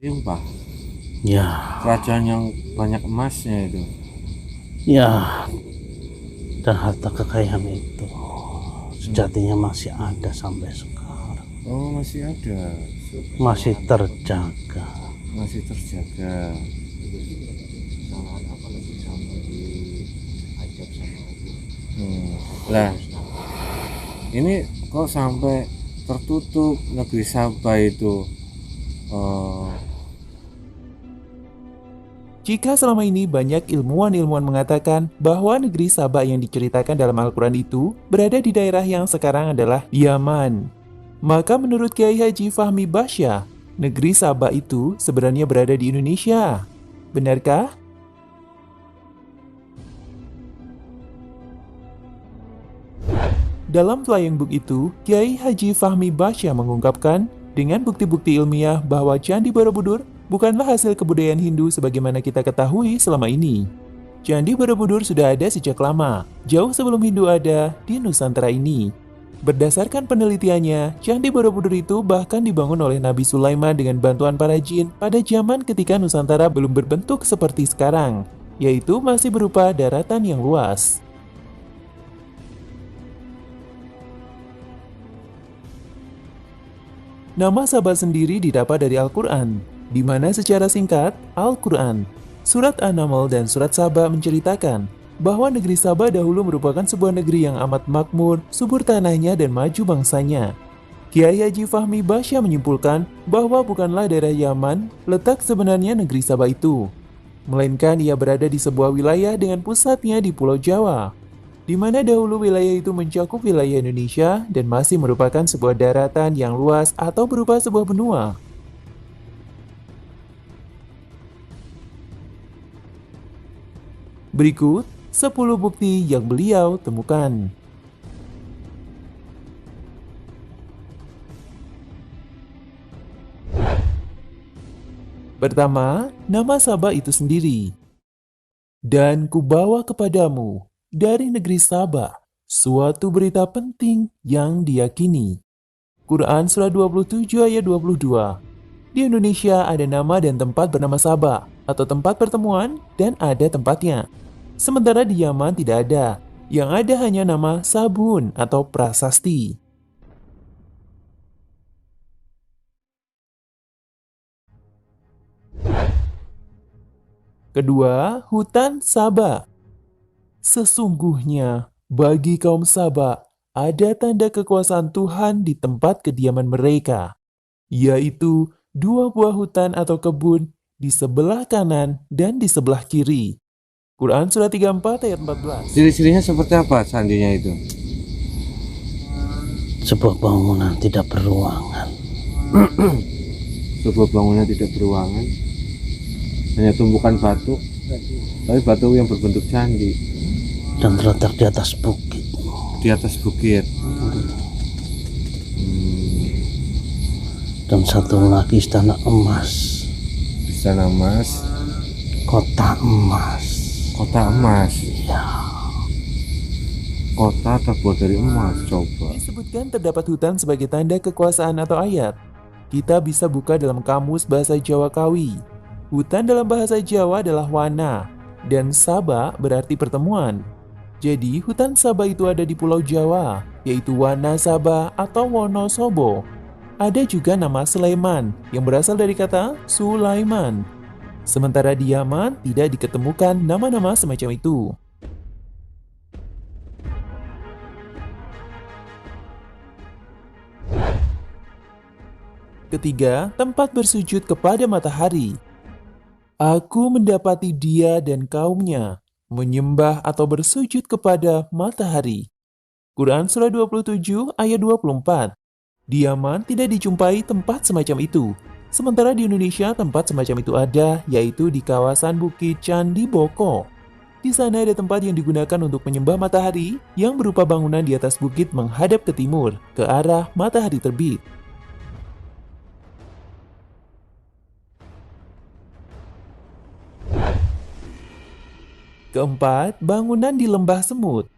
Limpah, Ya, kerajaan yang banyak emasnya itu. ya, dan harta kekayaan itu sejatinya masih ada sampai sekarang. Oh, masih ada, Masih terjaga. masih terjaga. Hmm. Lah, ini kok sampai tertutup negeri Sabah itu? Oh, Jika selama ini banyak ilmuwan-ilmuwan mengatakan bahwa negeri Sabak yang diceritakan dalam Al-Quran itu berada di daerah yang sekarang adalah Yaman, maka menurut Kiai Haji Fahmi Basyah, negeri Sabak itu sebenarnya berada di Indonesia. Benarkah? Dalam Flying Book itu, Kiai Haji Fahmi Basyah mengungkapkan dengan bukti-bukti ilmiah bahwa Candi Borobudur bukanlah hasil kebudayaan Hindu sebagaimana kita ketahui selama ini. Candi Borobudur sudah ada sejak lama, jauh sebelum Hindu ada di Nusantara ini. Berdasarkan penelitiannya, Candi Borobudur itu bahkan dibangun oleh Nabi Sulaiman dengan bantuan para jin pada zaman ketika Nusantara belum berbentuk seperti sekarang, yaitu masih berupa daratan yang luas. Nama Sabah sendiri didapat dari Al-Quran, di mana secara singkat, Al-Quran, Surat An-Naml dan Surat Sabah menceritakan bahwa negeri Sabah dahulu merupakan sebuah negeri yang amat makmur, subur tanahnya dan maju bangsanya. Kiai Haji Fahmi Basyah menyimpulkan bahwa bukanlah daerah Yaman letak sebenarnya negeri Sabah itu, melainkan ia berada di sebuah wilayah dengan pusatnya di Pulau Jawa, di mana dahulu wilayah itu mencakup wilayah Indonesia dan masih merupakan sebuah daratan yang luas atau berupa sebuah benua. Berikut 10 bukti yang beliau temukan. Pertama, nama Sabah itu sendiri. Dan kubawa kepadamu dari negeri Sabah suatu berita penting yang diyakini. Quran Surah 27 ayat 22. Di Indonesia ada nama dan tempat bernama Sabah atau tempat pertemuan dan ada tempatnya. Sementara di Yaman tidak ada. Yang ada hanya nama Sabun atau prasasti. Kedua, hutan Sabah. Sesungguhnya bagi kaum Sabah ada tanda kekuasaan Tuhan di tempat kediaman mereka, yaitu dua buah hutan atau kebun di sebelah kanan dan di sebelah kiri. Quran Surah 34 ayat 14. ciri-cirinya seperti apa sandinya itu? Sebuah bangunan tidak berruangan. Sebuah bangunan tidak beruangan, hanya tumpukan batu, tapi batu yang berbentuk candi Dan terletak di atas bukit. di atas bukit. Dan satu lagi istana emas. Di sana emas, Kota emas. kota emas, Ya, kota terbuat dari emas. Coba. Disebutkan terdapat hutan sebagai tanda kekuasaan atau ayat. Kita bisa buka dalam kamus bahasa Jawa Kawi. Hutan dalam bahasa Jawa adalah wana, dan Saba berarti pertemuan. Jadi, hutan Saba itu ada di Pulau Jawa, yaitu Wana Saba atau Wonosobo. Ada juga nama Sleman, yang berasal dari kata Sulaiman. Sementara di Yaman tidak diketemukan nama-nama semacam itu. Ketiga, tempat bersujud kepada matahari. Aku mendapati dia dan kaumnya menyembah atau bersujud kepada matahari. Quran Surah 27 ayat 24. Di Yaman tidak dijumpai tempat semacam itu. Sementara di Indonesia tempat semacam itu ada, yaitu di kawasan Bukit Candi Boko. Di sana ada tempat yang digunakan untuk menyembah matahari yang berupa bangunan di atas bukit menghadap ke timur, ke arah matahari terbit. Keempat, bangunan di lembah semut.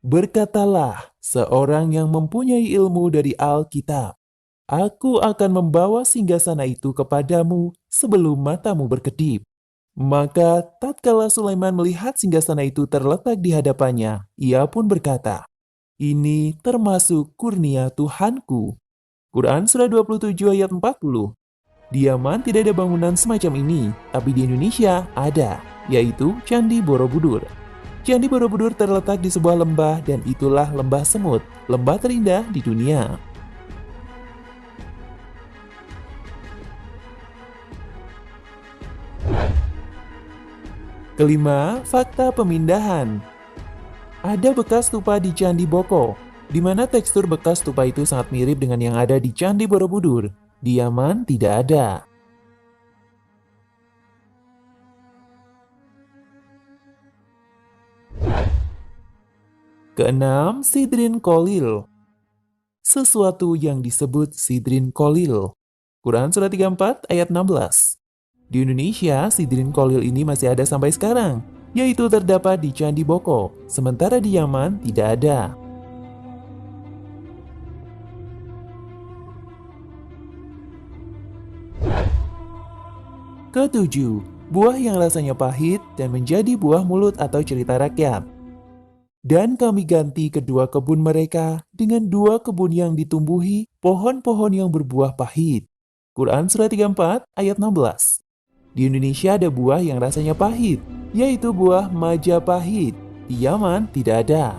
Berkatalah seorang yang mempunyai ilmu dari Alkitab. Aku akan membawa singgasana itu kepadamu sebelum matamu berkedip. Maka tatkala Sulaiman melihat singgasana itu terletak di hadapannya, ia pun berkata, "Ini termasuk kurnia Tuhanku." Quran Surah 27 ayat 40. Di Yaman tidak ada bangunan semacam ini, tapi di Indonesia ada, yaitu Candi Borobudur. Candi Borobudur terletak di sebuah lembah dan itulah lembah semut, lembah terindah di dunia. Kelima, fakta pemindahan. Ada bekas stupa di Candi Boko, di mana tekstur bekas stupa itu sangat mirip dengan yang ada di Candi Borobudur. Di Yaman tidak ada. Keenam, Sidrin Kolil. Sesuatu yang disebut Sidrin Kolil. Quran Surah 34 ayat 16. Di Indonesia, Sidrin Kolil ini masih ada sampai sekarang, yaitu terdapat di Candi Boko, sementara di Yaman tidak ada. Ketujuh, buah yang rasanya pahit dan menjadi buah mulut atau cerita rakyat. Dan kami ganti kedua kebun mereka dengan dua kebun yang ditumbuhi pohon-pohon yang berbuah pahit. Quran Surah 34 ayat 16. Di Indonesia ada buah yang rasanya pahit, yaitu buah Majapahit. Di Yaman tidak ada.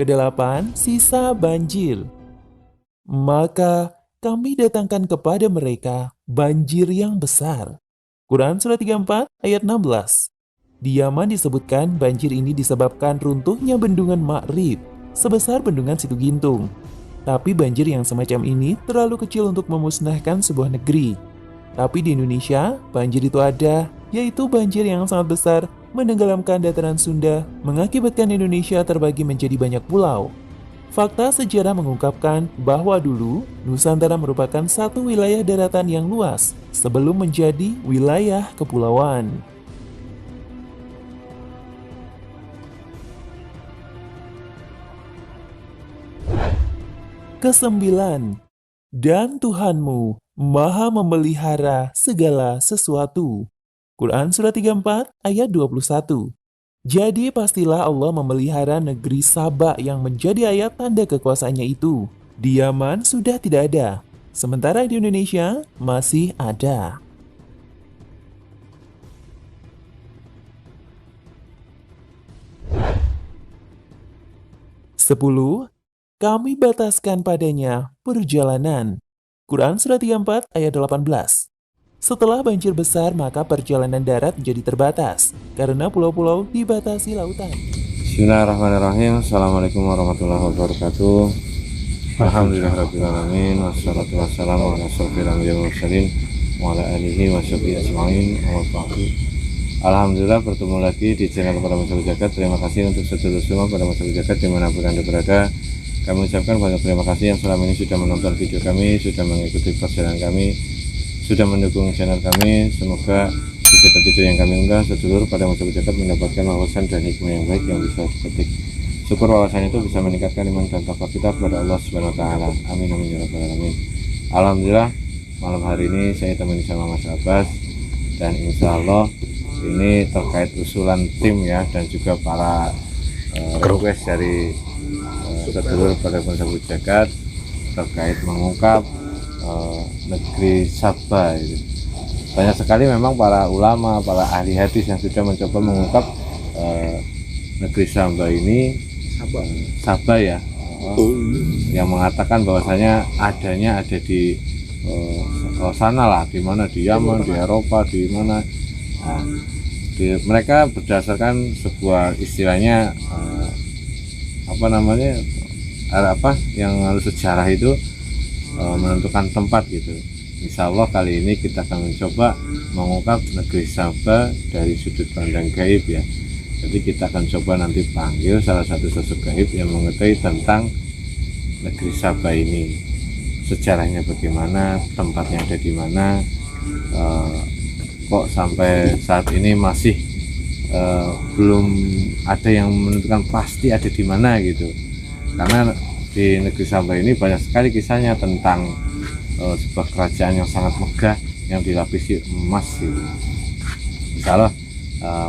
Kedelapan, sisa banjir. Maka kami datangkan kepada mereka banjir yang besar. Quran Surah 34 ayat 16. Di Yaman disebutkan banjir ini disebabkan runtuhnya bendungan Ma'rib sebesar bendungan Situ Gintung. Tapi banjir yang semacam ini terlalu kecil untuk memusnahkan sebuah negeri. Tapi di Indonesia, banjir itu ada, yaitu banjir yang sangat besar menenggelamkan dataran Sunda, mengakibatkan Indonesia terbagi menjadi banyak pulau. Fakta sejarah mengungkapkan bahwa dulu Nusantara merupakan satu wilayah daratan yang luas sebelum menjadi wilayah kepulauan. Kesembilan, dan Tuhanmu maha memelihara segala sesuatu. Quran Surah 34 ayat 21. Jadi pastilah Allah memelihara negeri Sabak yang menjadi ayat tanda kekuasaannya itu. Di Yaman sudah tidak ada, sementara di Indonesia masih ada. Sepuluh, kami bataskan padanya perjalanan. Quran Surah 34 ayat 18. Setelah banjir besar, maka perjalanan darat menjadi terbatas, karena pulau-pulau dibatasi lautan. Bismillahirrahmanirrahim. Assalamualaikum warahmatullahi wabarakatuh. Alhamdulillahirrahmanirrahim. Wassalatu wassalamu ala asyrofil anbiya'i wal mursalin wa ala alihi wa sahbihi ajma'in. Alhamdulillah bertemu lagi di channel Pada Masyarakat Jagat. Terima kasih untuk sedulur semua Pada Masyarakat Jagat dimanapun Anda berada. Kami ucapkan banyak terima kasih yang selama ini sudah menonton video kami, sudah mengikuti perjalanan kami, sudah mendukung channel kami. Semoga di setiap video yang kami unggah, sedulur Pada Masyarakat Jagat mendapatkan wawasan dan hikmah yang baik yang bisa dipetik. Syukur wawasan itu bisa meningkatkan iman dan takwa kita kepada Allah Subhanahu wa taala. Amin amin ya rabbal alamin. Alhamdulillah malam hari ini saya temani sama Mas Abbas, dan insya Allah ini terkait usulan tim ya, dan juga para request dari sedulur Pada Masyarakat Jagat terkait mengungkap negeri Sabak itu. Banyak sekali memang para ulama, para ahli hadis yang sudah mencoba mengungkap negeri Sabak ini, Sabak ya, yang mengatakan bahwasanya adanya ada di sana lah, di mana, di Yaman, di Eropa, di mana. Nah, mereka berdasarkan sebuah istilahnya yang harus sejarah itu menentukan tempat gitu. Insya Allah kali ini kita akan mencoba mengungkap negeri Sabak dari sudut pandang gaib ya. Jadi kita akan coba nanti panggil salah satu sosok gaib yang mengetahui tentang negeri Sabak ini, sejarahnya bagaimana, tempatnya ada di mana, kok sampai saat ini masih belum ada yang menentukan pasti ada di mana gitu, karena di negeri Samba ini banyak sekali kisahnya tentang sebuah kerajaan yang sangat megah yang dilapisi emas gitu. Insya Allah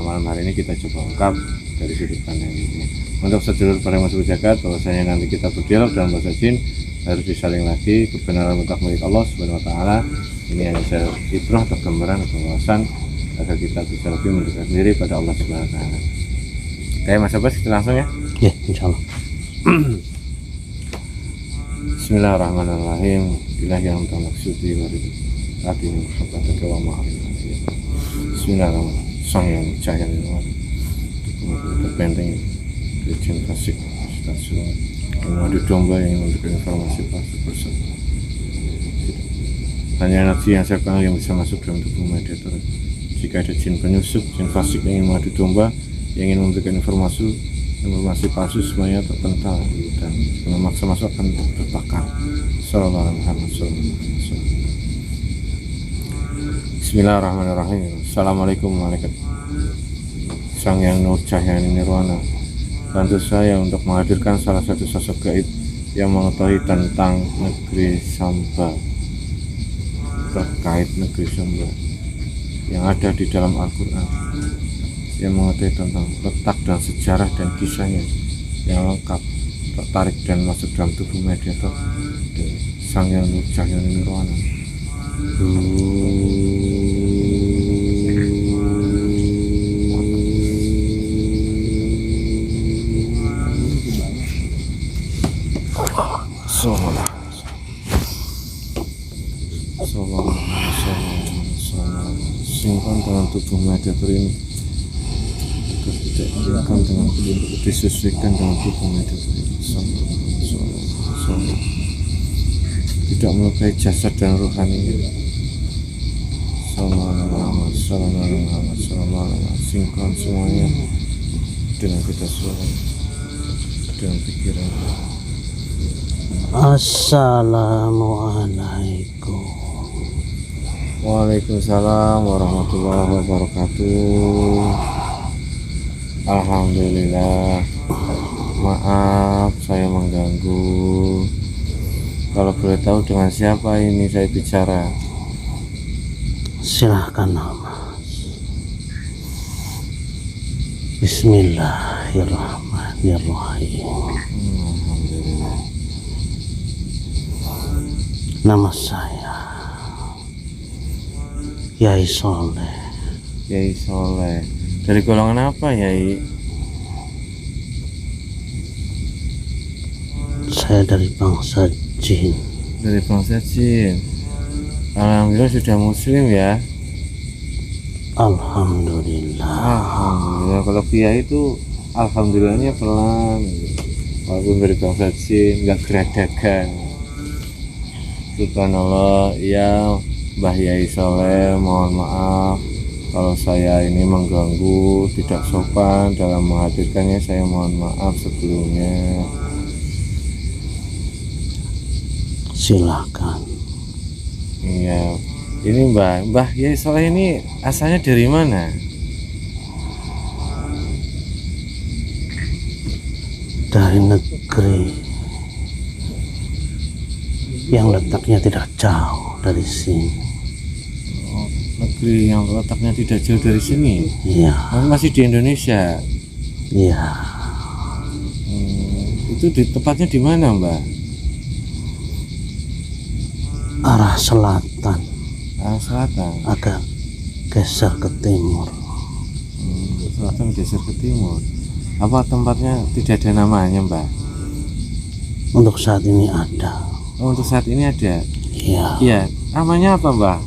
malam hari ini kita coba ungkap dari sudut pandang ini. Untuk sedulur para masuk zakat, bahwasanya nanti kita berdialog dalam bahasa jin harus disaling lagi, kebenaran mutlak milik Allah Subhanahu wa taala. Ini hanya ibrah atau gambaran atau wawasan agar kita bisa lebih mendekatkan diri pada Allah Subhanahu wa taala. Oke, Mas Abbas, kita langsung ya. Ya, insyaallah. Bismillahirrahmanirrahim. Bila yang maksudi warid hati muhabbataka wa ma'rifati. Bismillahirrahmanirrahim. Sang yang cahaya ini terpenting Dirjen Fasik Stasiun mengadu domba yang memberikan informasi pasti bersama. Hanya energi yang saya kenal yang bisa masuk dalam tubuh mediator. Jika ada jin penyusup, jin fasik yang ingin mengadu domba, yang ingin memberikan informasi palsu, semuanya terpental dan memaksa masuk akan terbakar. Sallallahu alaihi wasallam. Bismillahirrahmanirrahim. Assalamualaikum malaikat Sang Yang Nur Cahaya Nirwana. Bantu saya untuk menghadirkan salah satu sosok gaib yang mengetahui tentang negeri Samba, terkait negeri Samba yang ada di dalam Al-Quran, yang mengetahui tentang letak dan sejarah dan kisahnya yang lengkap, tertarik dan masuk dalam tubuh mediator Sang Yang Nur Cahaya Nirwana. Simpan dengan tubuh mediator ini agar tidak disesuaikan dengan tubuh mediator ini. Tidak melukai jasad dan rohaninya. Sinkron semuanya dengan kita semua, dengan pikiran. Assalamualaikum. Waalaikumsalam warahmatullahi wabarakatuh. Alhamdulillah. Maaf saya mengganggu. Kalau boleh tahu dengan siapa ini saya bicara? Silahkan Mas. Bismillahirrahmanirrahim. Alhamdulillah. Nama saya Yai Soleh. Yai Soleh. Dari golongan apa Yai? Saya dari bangsa jin. Dari bangsa jin. Alhamdulillah sudah muslim ya. Alhamdulillah. Alhamdulillah. Kalau kiai itu alhamdulillahnya pelan. Walaupun dari bangsa jin, nggak geradagan. Subhanallah. Ya Mbah Yai Soleh, mohon maaf kalau saya ini mengganggu, tidak sopan dalam menghadirkannya. Saya mohon maaf sebelumnya. Silakan. Iya, ini Mbah Yai Soleh ini asalnya dari mana? Dari negeri yang letaknya tidak jauh dari sini. Oh, negeri yang letaknya tidak jauh dari sini. Iya. Masih di Indonesia. Iya. Itu tepatnya di mana, Mbak? Arah selatan. Arah selatan. Agak geser ke timur. Selatan geser ke timur. Apa tempatnya tidak ada namanya, Mbak? Untuk saat ini ada. Oh, untuk saat ini ada. Iya. Iya. Namanya apa, Mbak?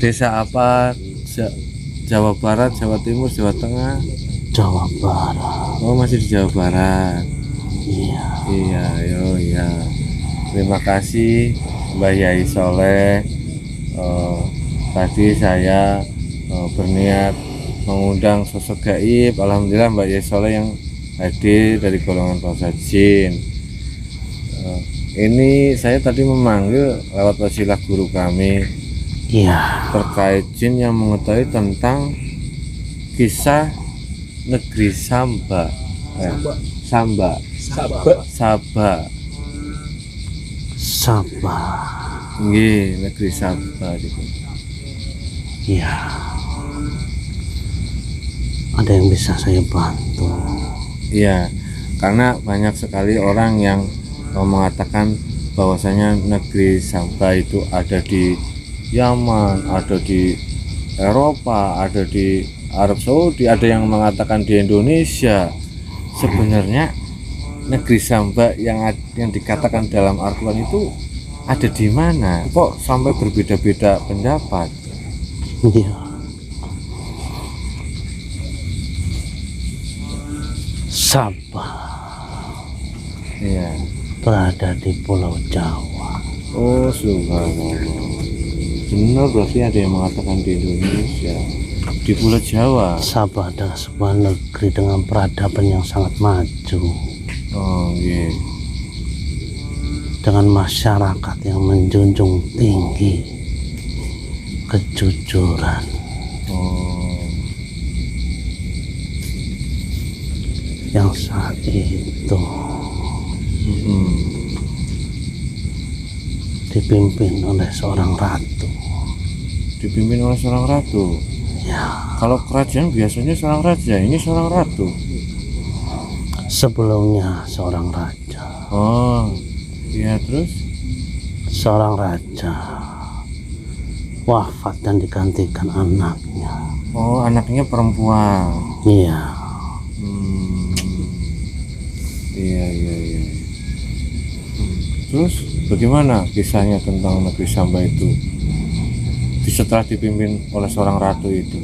Desa apa? Jawa Barat, Jawa Timur, Jawa Tengah? Jawa Barat. Oh, masih di Jawa Barat. Iya. Iya, iya. Terima kasih Mbak Yai Soleh. Tadi saya berniat mengundang sosok gaib. Alhamdulillah Mbak Yai Soleh yang hadir dari golongan bangsa jin. Ini saya tadi memanggil lewat wasilah guru kami. Iya. Terkait jin yang mengetahui tentang kisah negeri Samba. Samba. Sabah. Nggih, negeri Sabah itu. Ya, ada yang bisa saya bantu? Iya, karena banyak sekali orang yang mengatakan bahwasanya negeri Saba itu ada di Yaman, ada di Eropa, ada di Arab Saudi, ada yang mengatakan di Indonesia. Sebenarnya negeri Saba yang dikatakan dalam Al-Quran itu ada di mana? Kok sampai berbeda-beda pendapat? Iya. Sabah Iya. berada di Pulau Jawa. Oh, subhanallah. Benar, berarti ada yang mengatakan di Indonesia, di Pulau Jawa. Sabah adalah sebuah negeri dengan peradaban yang sangat maju, Oh, iya. dengan masyarakat yang menjunjung tinggi kejujuran. Oh, Yang saat itu dipimpin oleh seorang ratu. dipimpin oleh seorang ratu. Ya, Kalau kerajaan biasanya seorang raja, ini seorang ratu. sebelumnya seorang raja. Oh, iya, terus? Seorang raja wafat dan digantikan anaknya. Oh, anaknya perempuan. Iya. Iya. Terus bagaimana kisahnya tentang negeri Samba itu setelah dipimpin oleh seorang ratu itu?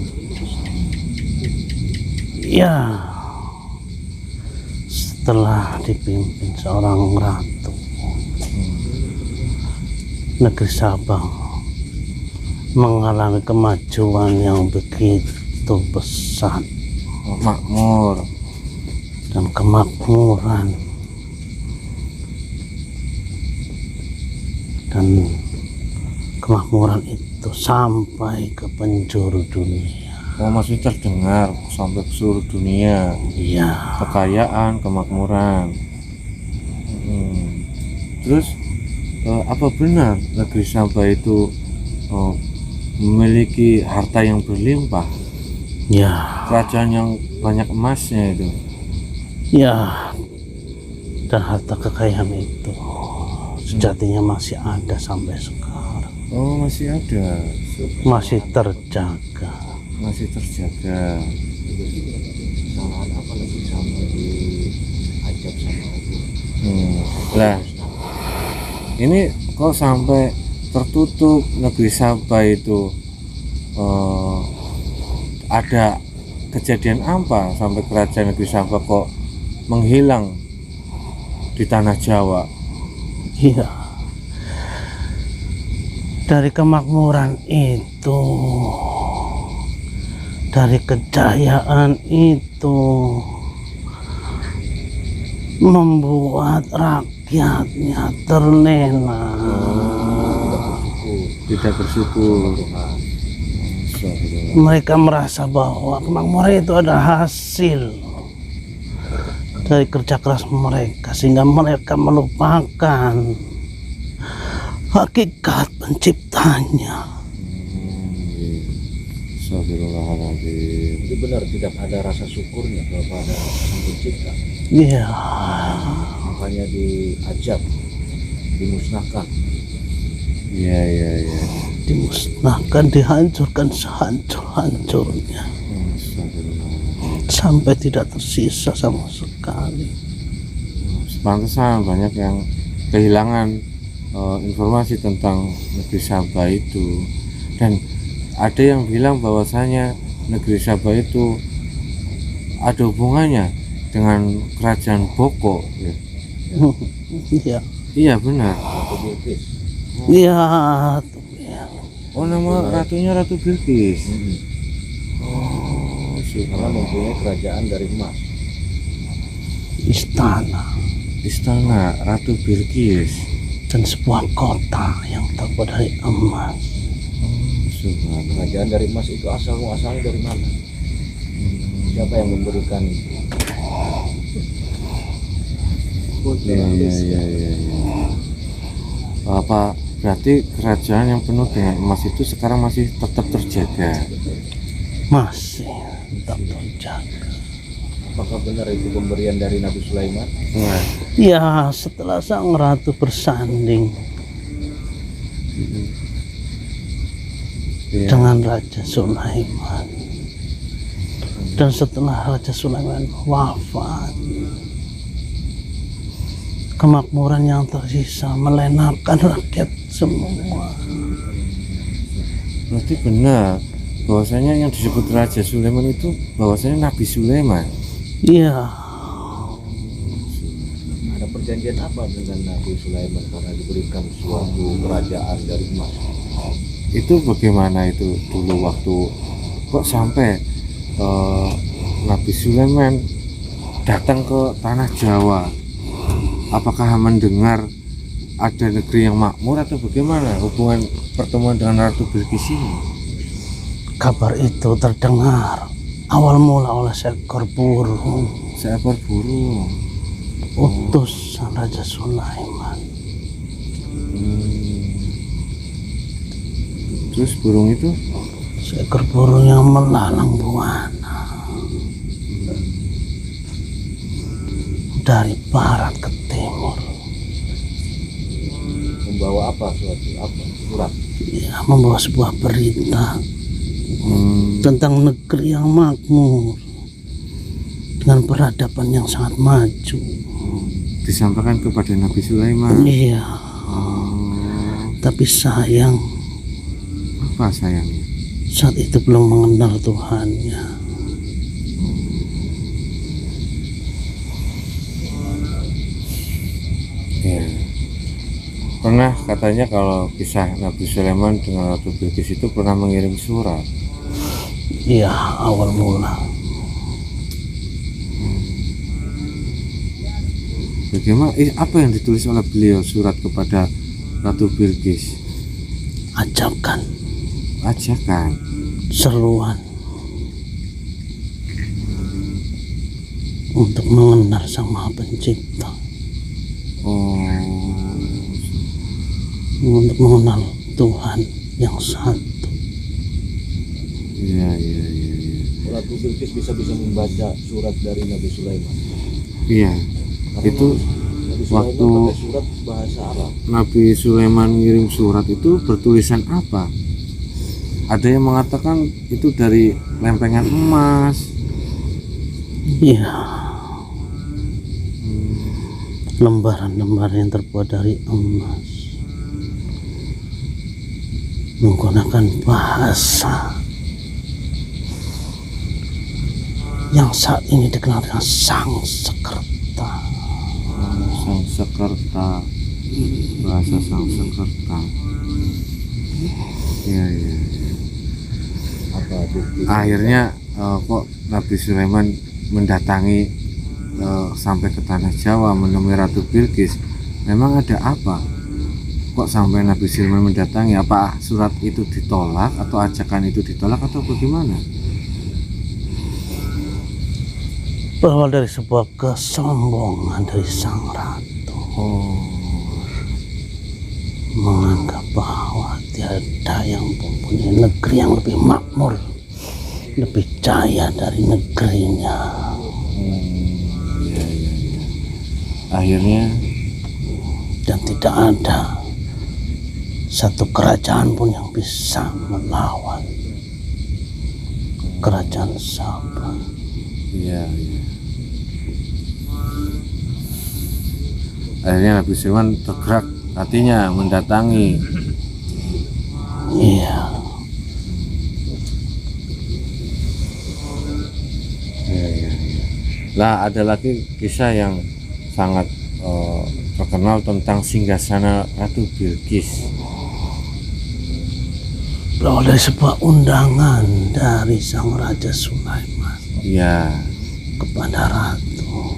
Ya, setelah dipimpin seorang ratu, negeri Sabang mengalami kemajuan yang begitu besar Oh, makmur. dan kemakmuran, dan kemakmuran itu sampai ke penjuru dunia. Oh, maksudnya terdengar sampai ke seluruh dunia. Iya. Kekayaan, kemakmuran. Terus apa benar negeri Samba itu memiliki harta yang berlimpah? Ya. Kerajaan yang banyak emasnya itu. Ya, dan harta kekayaan itu sejatinya masih ada sampai sekarang. Oh, masih ada. Masih terjaga. Masih terjaga. Kesalahan apa lebih sama di ajab sama itu. Lah, ini kok sampai tertutup negeri Saba itu? Ada kejadian apa sampai kerajaan negeri Saba kok menghilang di tanah Jawa? Iya. Dari kemakmuran itu, dari kejayaan itu, membuat rakyatnya terlena. Tidak bersyukur. Mereka merasa bahwa kemakmuran itu adalah hasil dari kerja keras mereka, sehingga mereka melupakan hakikat penciptanya. Astagfirullahaladzim. Itu benar tidak ada rasa syukurnya kepada Sang Pencipta. Iya. Makanya diajab, dimusnahkan. Iya. Dimusnahkan, dihancurkan sehancur-hancurnya, sampai tidak tersisa sama sekali. Pantesan banyak yang kehilangan informasi tentang negeri Saba itu. Dan ada yang bilang bahwasanya negeri Saba itu ada hubungannya dengan kerajaan Boko ya. Iya. Iya, benar. Iya. Oh, nama ratunya Ratu Bilqis. Oh, Karena mempunyai kerajaan dari emas. Istana Ratu Bilqis. dan sebuah kota yang terbuat dari emas. Subhanallah. Kerajaan dari emas itu asalnya dari mana? Siapa yang memberikan Iya. Apa berarti kerajaan yang penuh dengan emas itu sekarang masih tetap terjaga? Masih tetap terjaga. Apakah benar itu pemberian dari Nabi Sulaiman? Nah, Ya, setelah sang ratu bersanding iya. dengan Raja Sulaiman, dan setelah Raja Sulaiman wafat, kemakmuran yang tersisa melenapkan rakyat semua. Berarti benar bahwasanya yang disebut Raja Sulaiman itu bahwasanya Nabi Sulaiman. Iya, Ada perjanjian apa dengan Nabi Sulaiman karena diberikan suatu kerajaan dari emas? Itu bagaimana itu dulu waktu kok sampai Nabi Sulaiman datang ke tanah Jawa? Apakah mendengar ada negeri yang makmur atau bagaimana hubungan pertemuan dengan Ratu Bilqis ini? kabar itu terdengar awal mula oleh seekor burung Seekor burung. utusan Raja Sulaiman. Terus burung itu Seekor burung yang melalang buana dari barat ke timur. Membawa apa surat? Ya, membawa sebuah berita tentang negeri yang makmur dengan peradaban yang sangat maju. disampaikan kepada Nabi Sulaiman. Iya, tapi sayang Apa sayangnya? saat itu belum mengenal Tuhannya. Ya. Pernah katanya kalau kisah Nabi Sulaiman dengan Ratu Bilqis itu pernah mengirim surat. Iya, awal mula. Bagaimana? Apa yang ditulis oleh beliau surat kepada Ratu Bilqis? Ajakan, Ajakan. seruan untuk mengenal Sang Maha Pencipta, untuk mengenal Tuhan yang satu. Iya. Ratu Bilqis bisa membaca surat dari Nabi Sulaiman. Iya. Karena Itu Nabi Sulaiman waktu pakai surat bahasa Arab. Nabi Sulaiman ngirim surat itu bertulisan apa? Ada yang mengatakan itu dari lempengan emas. Iya, lembaran-lembaran yang terbuat dari emas menggunakan bahasa yang saat ini dikenal dengan Sanskerta. Sanskerta, bahasa Sanskerta. Iya. Apa bukti? Akhirnya kok Nabi Sulaiman mendatangi sampai ke tanah Jawa menemui Ratu Bilqis. Memang ada apa? Kok sampai Nabi Sulaiman mendatangi? Apa surat itu ditolak atau ajakan itu ditolak atau bagaimana? Berawal dari sebuah kesombongan dari sang ratu, menganggap bahwa tiada yang mempunyai negeri yang lebih makmur, lebih jaya dari negerinya. Iya. Akhirnya Dan tidak ada satu kerajaan pun yang bisa melawan kerajaan Sabah. iya. Akhirnya Nabi Sulaiman tergerak hatinya mendatangi. Iya, Iya. Lah ada lagi kisah yang sangat terkenal tentang singgasana Ratu Bilqis. berawal dari sebuah undangan dari sang Raja Sulaiman Iya. kepada ratu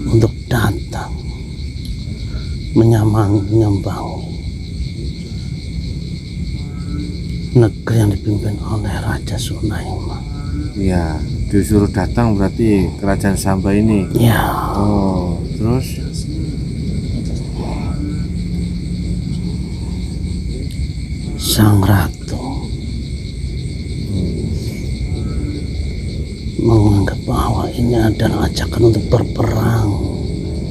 untuk datang menyambangi negeri yang dipimpin oleh Raja Sulaiman. Iya, disuruh datang berarti kerajaan Samba ini. Ya, Oh, terus sang ratu menganggap bahwa ini adalah ajakan untuk berperang,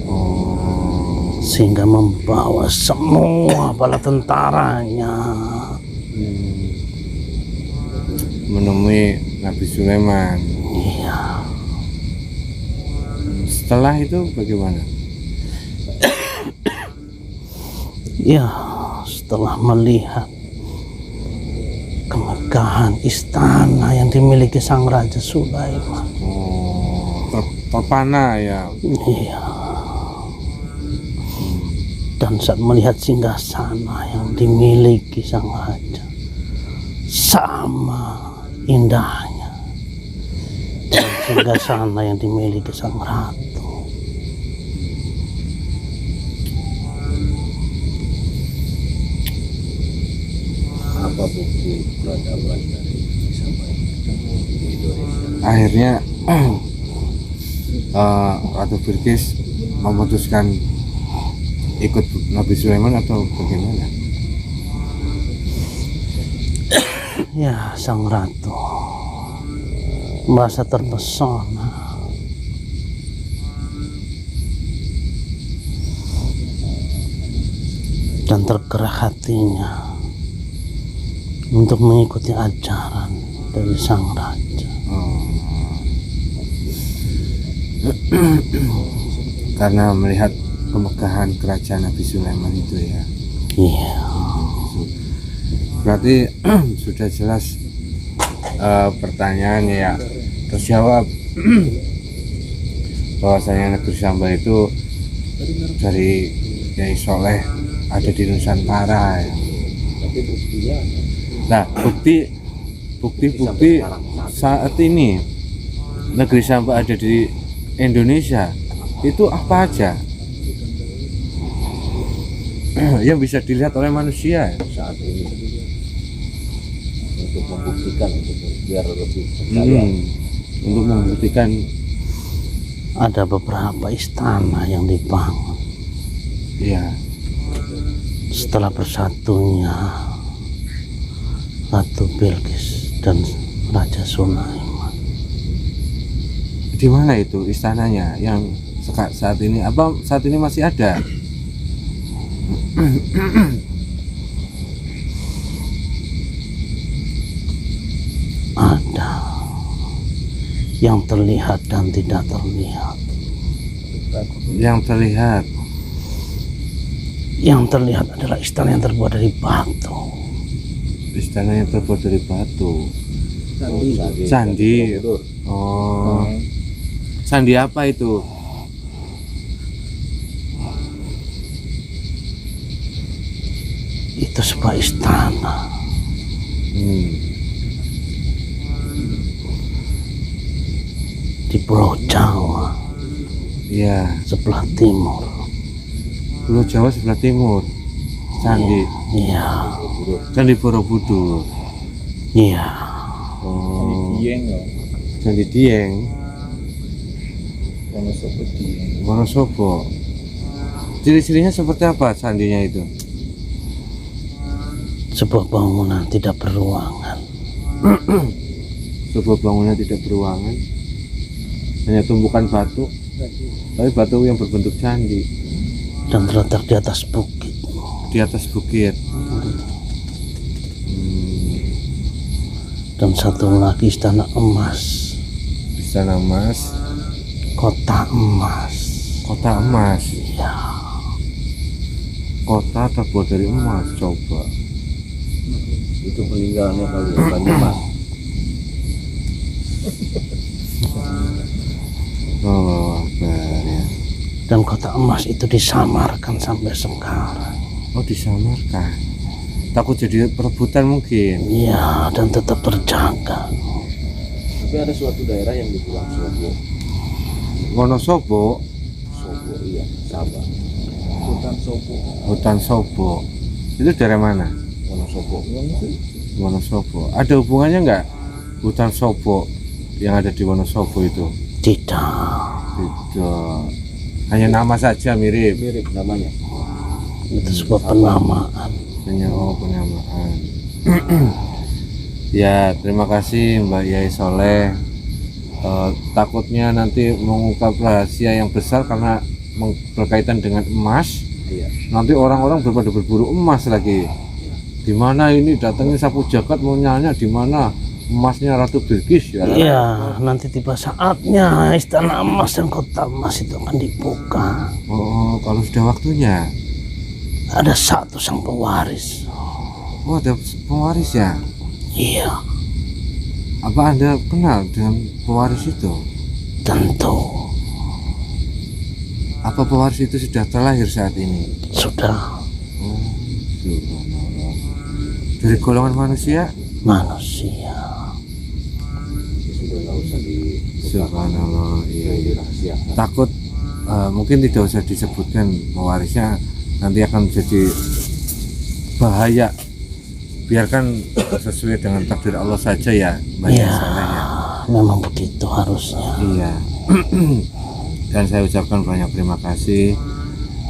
oh, sehingga membawa semua bala tentaranya menemui Nabi Sulaiman. iya. Setelah itu bagaimana? Ya, setelah melihat kemegahan istana yang dimiliki sang Raja Sulaiman, Oh, terpana ya. iya, dan saat melihat singgasana yang dimiliki sang raja sama indahnya dengan singgasana yang dimiliki sang ratu, Apa bukti peradaban dari Samba di Indonesia? Akhirnya Ratu Bilqis memutuskan ikut Nabi Sulaiman atau bagaimana? ya, sang ratu merasa terpesona dan tergerak hatinya untuk mengikuti ajaran dari sang raja. Karena melihat kemegahan kerajaan Nabi Sulaiman itu ya. Iya, Berarti sudah jelas pertanyaannya ya terjawab bahwasanya negeri Samba itu dari Kiai Soleh ada di Nusantara ya. Tapi buktinya Nah, bukti saat ini negeri Samba ada di Indonesia itu apa aja yang bisa dilihat oleh manusia saat ini untuk membuktikan, untuk biar lebih percaya. untuk membuktikan. ada beberapa istana yang dibangun Ya, setelah bersatunya Ratu Bilqis dan Raja Sulaiman. di mana itu istananya yang saat ini? Apa saat ini masih ada? Ada yang terlihat dan tidak terlihat. Yang terlihat, Yang terlihat adalah istana yang terbuat dari batu. istana yang terbuat dari batu. Candi. Candi. Oh, candi apa itu? Itu sebuah istana di Pulau Jawa Iya, sebelah timur. Pulau Jawa sebelah timur. Candi, Iya, Candi Borobudur. iya. Oh, Dieng ya. Candi Dieng, Wonosobo Dieng. Wonosobo. Ciri-cirinya seperti apa candinya itu? Sebuah bangunan tidak beruangan. Sebuah bangunan tidak beruangan, hanya tumpukan batu, tapi batu yang berbentuk candi Dan terletak di atas bukit. di atas bukit. Dan satu lagi istana emas, Istana emas, kota emas. kota emas. Iya, Kota terbuat dari emas, coba. Itu peninggalannya kali ya, Banyumas. Oh, Akbar ya. dan kota emas itu disamarkan sampai sekarang. Oh, disamarkan. Takut jadi perebutan mungkin. Iya, dan tetap terjaga. Tapi ada suatu daerah yang dibilang Sobo. Wonosobo, Sobo, iya, Sabah. Hutan Sobo. hutan Sobo. Itu dari mana? Wonosobo. Wonosobo. Ada hubungannya nggak hutan Sobo yang ada di Wonosobo itu? Tidak. Tidak. Hanya nama saja mirip. Mirip namanya. Itu sebuah penamaan. Hanya penamaan. Ya, terima kasih Mbak Yai Soleh. Takutnya nanti mengungkap rahasia yang besar karena berkaitan dengan emas. Iya. Nanti orang-orang pada berburu emas lagi. Di mana ini datangnya sapu jagat mau nanya di mana emasnya Ratu Bilqis ya. Iya, nanti tiba saatnya istana emas dan kota emas itu akan dibuka. Oh, kalau sudah waktunya. Ada satu sang pewaris. Oh, ada pewaris ya. Iya, Apa Anda kenal dengan pewaris itu? tentu Apa pewaris itu sudah terlahir saat ini? sudah Oh, subhanallah. Dari golongan manusia? manusia. Sudah nggak usah Subhanallah, iya. rahasia. Takut mungkin tidak usah disebutkan pewarisnya, nanti akan jadi bahaya. Biarkan sesuai dengan takdir Allah saja ya, banyak Iya, salahnya. memang begitu harusnya. Iya. Dan saya ucapkan banyak terima kasih.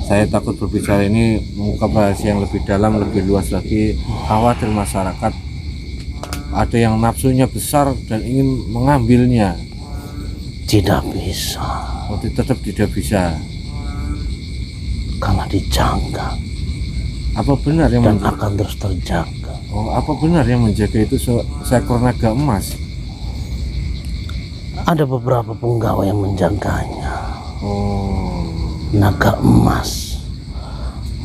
Saya takut berbicara ini mengungkap rahasia yang lebih dalam, lebih luas lagi. Khawatir masyarakat ada yang nafsunya besar dan ingin mengambilnya. Tidak bisa Oh, tetap tidak bisa. karena dijaga Apa benar yang dan menjaga? akan terus terjaga. Oh, apa benar yang menjaga itu seekor naga emas? Ada beberapa penggawa yang menjaganya. Oh, Naga emas,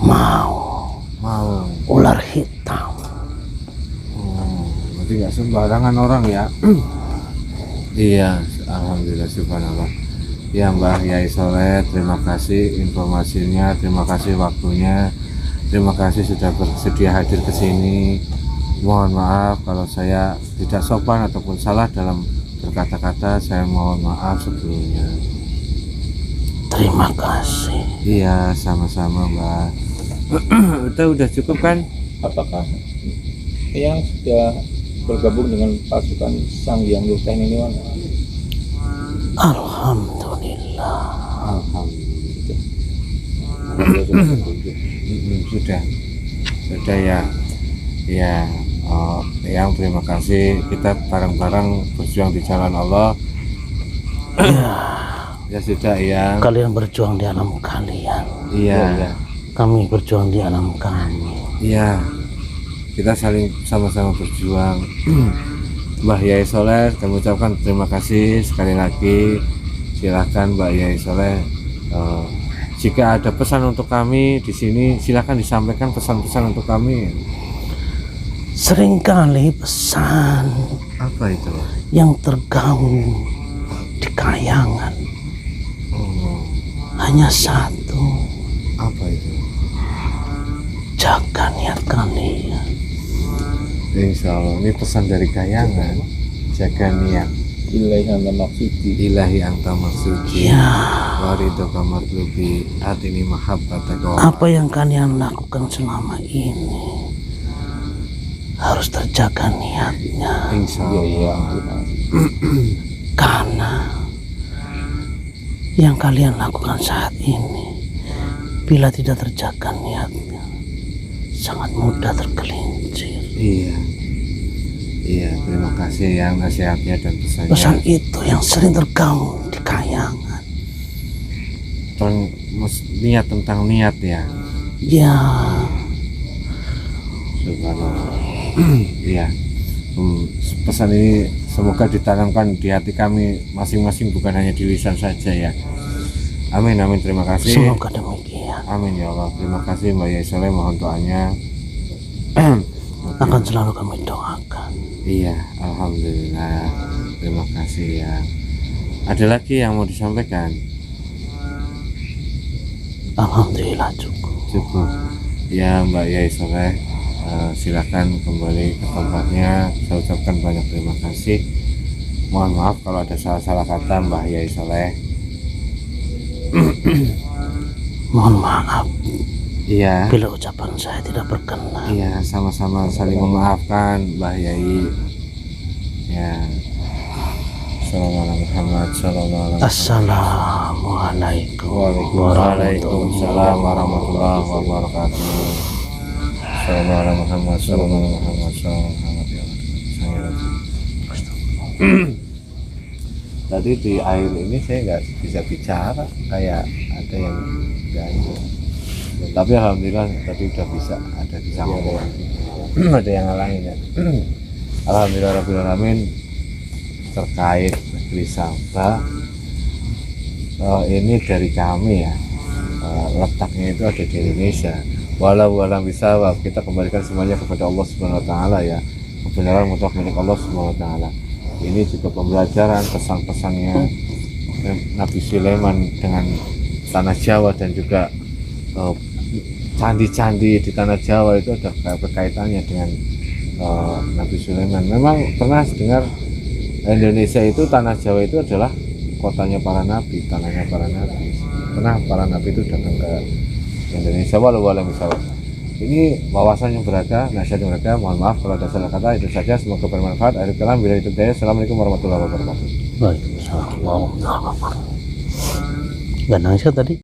mau mau. ular hitam. Oh, berarti nggak sembarangan orang ya? Iya, alhamdulillah, subhanallah. Ya Mbah Yai Soleh, terima kasih informasinya, terima kasih waktunya, terima kasih sudah bersedia hadir ke sini. Mohon maaf kalau saya tidak sopan ataupun salah dalam berkata-kata, saya mohon maaf sebelumnya. Terima kasih. Iya, sama-sama Mbak. Udah cukup kan? Apakah yang sudah bergabung dengan pasukan Sang Hyang Yogyakarta ini Wan? Alhamdulillah. Alhamdulillah. Sudah ya. Ya, yang terima kasih, kita bareng-bareng berjuang di jalan Allah. Ya sudah ya. Kalian berjuang di alam kalian. Iya. Kami berjuang di alam kami. Iya. Kita saling sama-sama berjuang. Mbah Yai Soleh, kami ucapkan terima kasih sekali lagi. Silakan Mbak Yai Soleh. Jika ada pesan untuk kami di sini, silakan disampaikan pesan-pesan untuk kami. Seringkali pesan Apa itu? yang tergaung di kayangan Oh, hanya satu, apa itu? jaga niat kalian. Insya Allah, ini pesan dari kayangan. Jaga niat. Ilahi anta maksudi. Ilahi anta maksudi. Ya, Warido kamar lubi atini mahabbataka. apa yang kalian lakukan selama ini harus terjaga niatnya, Insya Iya, Allah. karena yang kalian lakukan saat ini bila tidak terjaga niatnya sangat mudah tergelincir. Iya. Iya, terima kasih yang nasihatnya dan pesannya. Pesan itu yang sering tergaung di kayangan. Niat tentang niat ya. Ya, Subhanallah. Iya. Pesan ini semoga ditanamkan di hati kami masing-masing, bukan hanya di lisan saja ya. Amin, amin, terima kasih. semoga demikian. Amin ya Allah. Terima kasih Mbak Yai Soleh, mohon doanya. Akan selalu kami doakan. Iya, alhamdulillah. Terima kasih ya. Ada lagi yang mau disampaikan? Alhamdulillah cukup. Cukup. Ya Mbak Yai Soleh, silakan kembali ke tempatnya. Saya ucapkan banyak terima kasih. Mohon maaf kalau ada salah-salah kata Mbak Yai Soleh. Mohon maaf Iya. bila ucapan saya tidak berkenan. Iya, sama-sama saling memaafkan, Mbah Yai. Ya. Assalamualaikum warahmatullahi wabarakatuh. Assalamualaikum Waalaikumsalam warahmatullahi wabarakatuh. Assalamualaikum warahmatullahi wabarakatuh. Tadi di air ini saya nggak bisa bicara, kayak ada yang ganggu. Tapi alhamdulillah tadi udah bisa ngomong. Ada yang ngalangin ya. Alhamdulillah rabbil alamin. Terkait negeri Sabah, ini dari kami ya, letaknya itu ada di Indonesia. Walau alam bisawab, kita kembalikan semuanya kepada Allah Subhanahu Wa Taala ya. Kebenaran mutlak milik Allah Subhanahu Wa Taala. Ini juga pembelajaran pesan-pesannya Nabi Sulaiman dengan tanah Jawa, dan juga candi-candi di tanah Jawa itu ada berkaitannya dengan Nabi Sulaiman. Memang pernah dengar Indonesia itu, tanah Jawa itu adalah kotanya para nabi, tanahnya para nabi. Pernah para nabi itu datang ke Indonesia. Walau misal ini wawasan yang berada, nasihat yang berada. Mohon maaf kalau ada salah kata. Itu saja, semoga bermanfaat. Akhir kalam, bila itu saya. Assalamualaikum warahmatullahi wabarakatuh. Waalaikumsalam warahmatullahi wabarakatuh. Gak nangis tadi?